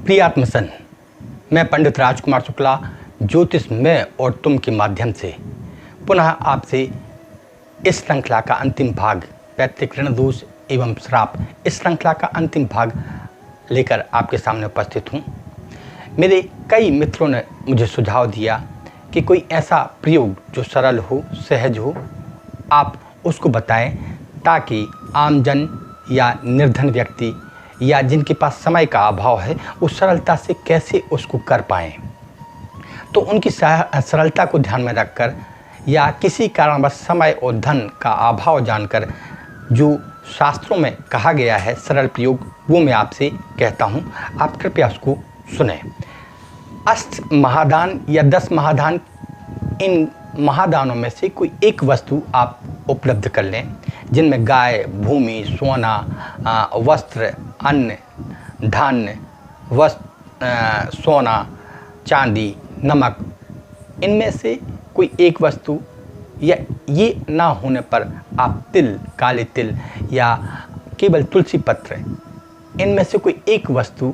प्रियात्मसन, मैं पंडित राजकुमार शुक्ला ज्योतिष मैं और तुम के माध्यम से पुनः आपसे इस श्रृंखला का अंतिम भाग पैतृक ऋण दोष एवं श्राप, इस श्रृंखला का अंतिम भाग लेकर आपके सामने उपस्थित हूँ। मेरे कई मित्रों ने मुझे सुझाव दिया कि कोई ऐसा प्रयोग जो सरल हो, सहज हो, आप उसको बताएं ताकि आमजन या निर्धन व्यक्ति या जिनके पास समय का अभाव है उस सरलता से कैसे उसको कर पाएं। तो उनकी सरलता को ध्यान में रखकर या किसी कारणवश समय और धन का अभाव जानकर जो शास्त्रों में कहा गया है सरल प्रयोग, वो मैं आपसे कहता हूँ। आप कृपया उसको सुने। अष्ट महादान या 10 महादान, इन महादानों में से कोई एक वस्तु आप उपलब्ध कर लें जिनमें गाय, भूमि, सोना, वस्त्र, अन्न, धान्य, सोना, चांदी, नमक, इनमें से कोई एक वस्तु, या ये ना होने पर आप तिल, काले तिल या केवल तुलसी पत्र, इनमें से कोई एक वस्तु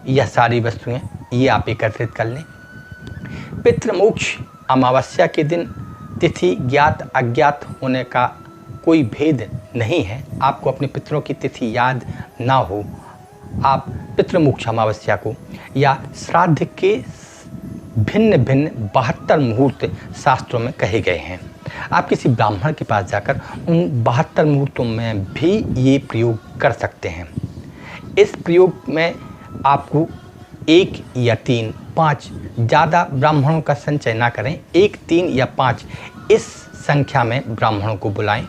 या सारी वस्तुएं ये आप एकत्रित कर लें। पितृमोक्ष अमावस्या के दिन तिथि ज्ञात अज्ञात होने का कोई भेद नहीं है। आपको अपने पितरों की तिथि याद ना हो, आप पितृमोक्ष अमावस्या को या श्राद्ध के भिन्न भिन्न 72 मुहूर्त शास्त्रों में कहे गए हैं। आप किसी ब्राह्मण के पास जाकर उन 72 मुहूर्तों में भी ये प्रयोग कर सकते हैं। इस प्रयोग में आपको 1 या 3, 5, ज़्यादा ब्राह्मणों का संचय ना करें। 1, 3 या 5 इस संख्या में ब्राह्मणों को बुलाएं।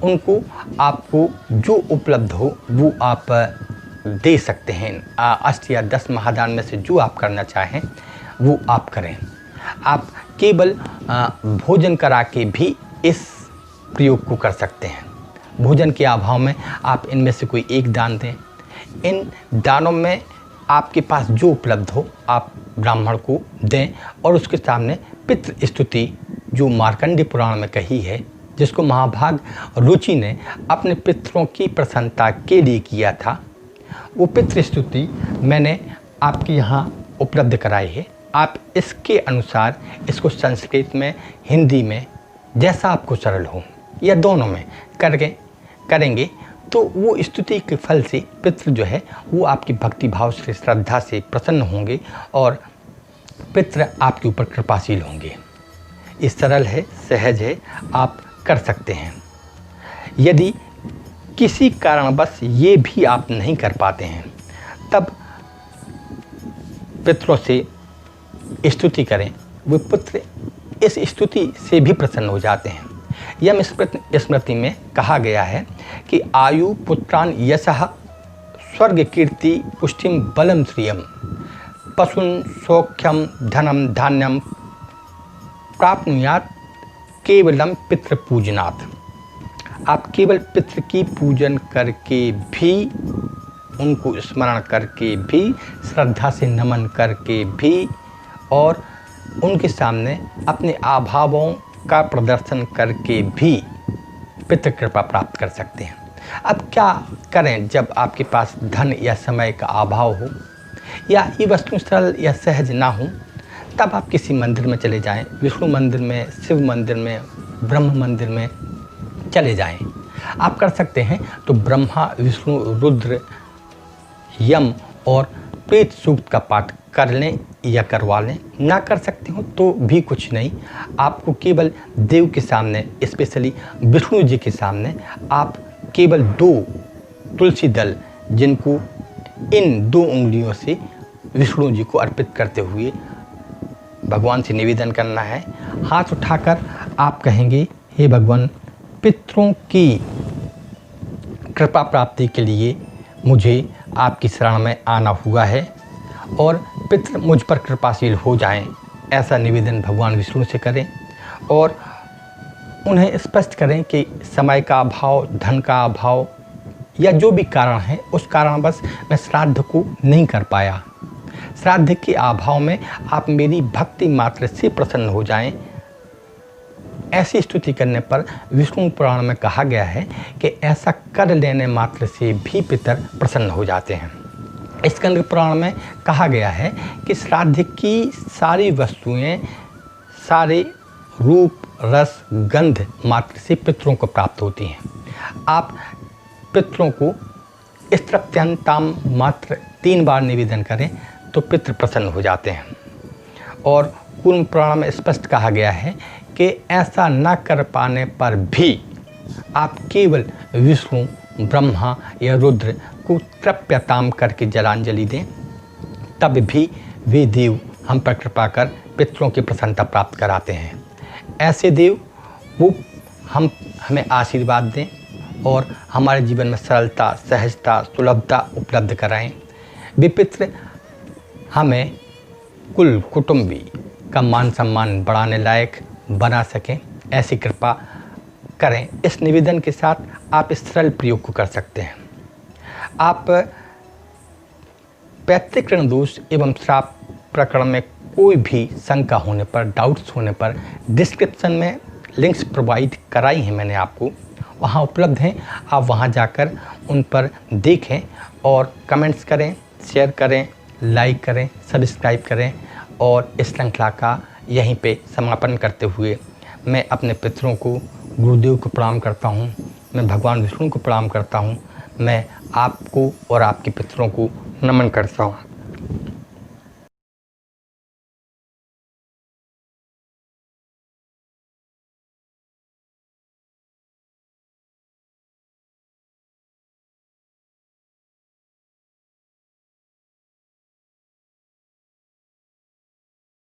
उनको आपको जो उपलब्ध हो वो आप दे सकते हैं। 8 या 10 महादान में से जो आप करना चाहें वो आप करें। आप केवल भोजन करा के भी इस प्रयोग को कर सकते हैं। भोजन के अभाव में आप इनमें से कोई एक दान दें। इन दानों में आपके पास जो उपलब्ध हो आप ब्राह्मण को दें और उसके सामने पितृ स्तुति जो मार्कंडेय पुराण में कही है, जिसको महाभाग रुचि ने अपने पितरों की प्रसन्नता के लिए किया था, वो पितृ स्तुति मैंने आपके यहाँ उपलब्ध कराई है। आप इसके अनुसार इसको संस्कृत में, हिंदी में, जैसा आपको सरल हो या दोनों में करेंगे तो वो स्तुति के फल से पितृ जो है वो आपकी भक्ति भाव से, श्रद्धा से प्रसन्न होंगे और पितृ आपके ऊपर कृपाशील होंगे। ये सरल है, सहज है, आप कर सकते हैं। यदि किसी कारणवश ये भी आप नहीं कर पाते हैं तब पितरों से स्तुति करें। वो पुत्र इस स्तुति से भी प्रसन्न हो जाते हैं। यम स्मृति में कहा गया है कि आयु पुत्रान यशः स्वर्ग कीर्ति पुष्टिम बलम श्रियम पशुन सौख्यम धनम धान्यम प्राप्नुयात् केवलम पितृ पूजनात्। आप केवल पितृ की पूजन करके भी, उनको स्मरण करके भी, श्रद्धा से नमन करके भी और उनके सामने अपने अभावों का प्रदर्शन करके भी पितृ कृपा प्राप्त कर सकते हैं। अब क्या करें जब आपके पास धन या समय का अभाव हो या ये वस्तु सरल या सहज ना हो? तब आप किसी मंदिर में चले जाएं, विष्णु मंदिर में, शिव मंदिर में, ब्रह्म मंदिर में चले जाएं। आप कर सकते हैं तो ब्रह्मा, विष्णु, रुद्र, यम और प्रेत सूक्त का पाठ कर लें या करवा लें। ना कर सकते हो तो भी कुछ नहीं, आपको केवल देव के सामने, स्पेशली विष्णु जी के सामने, आप केवल 2 तुलसी दल जिनको इन 2 उंगलियों से विष्णु जी को अर्पित करते हुए भगवान से निवेदन करना है। हाथ उठाकर आप कहेंगे, हे भगवान, पितरों की कृपा प्राप्ति के लिए मुझे आपकी शरण में आना हुआ है और पितृ मुझ पर कृपाशील हो जाएं, ऐसा निवेदन भगवान विष्णु से करें और उन्हें स्पष्ट करें कि समय का अभाव, धन का अभाव या जो भी कारण है उस कारणवश मैं श्राद्ध को नहीं कर पाया। श्राद्ध के अभाव में आप मेरी भक्ति मात्र से प्रसन्न हो जाएं। ऐसी स्तुति करने पर विष्णु पुराण में कहा गया है कि ऐसा कर लेने मात्र से भी पितर प्रसन्न हो जाते हैं। स्कंद पुराण में कहा गया है कि श्राद्ध की सारी वस्तुएं सारे रूप रस गंध मात्र से पितरों को प्राप्त होती हैं। आप पितरों को इस तृप्त्यंताम मात्र 3 बार निवेदन करें तो पितृ प्रसन्न हो जाते हैं। और कूर्म पुराण में स्पष्ट कहा गया है कि ऐसा न कर पाने पर भी आप केवल विष्णु ब्रह्मा या रुद्र को तृप्यताम करके जलांजलि दें, तब भी वे देव हम पर कृपा कर पितरों की प्रसन्नता प्राप्त कराते हैं। ऐसे देव वो हमें आशीर्वाद दें और हमारे जीवन में सरलता, सहजता, सुलभता उपलब्ध कराएं। वे पितृ हमें कुल कुटुंबी का मान सम्मान बढ़ाने लायक बना सकें, ऐसी कृपा करें। इस निवेदन के साथ आप इस सरल प्रयोग को कर सकते हैं। आप पैतृक ऋण दोष एवं श्राप प्रकरण में कोई भी शंका होने पर, डाउट्स होने पर डिस्क्रिप्शन में लिंक्स प्रोवाइड कराई हैं मैंने आपको, वहाँ उपलब्ध हैं। आप वहाँ जाकर उन पर देखें और कमेंट्स करें, शेयर करें, लाइक करें, सब्सक्राइब करें। और इस श्रृंखला का यहीं पे समापन करते हुए मैं अपने पितरों को, गुरुदेव को प्रणाम करता हूँ, मैं भगवान विष्णु को प्रणाम करता हूँ, मैं आपको और आपके पितरों को नमन करता हूँ।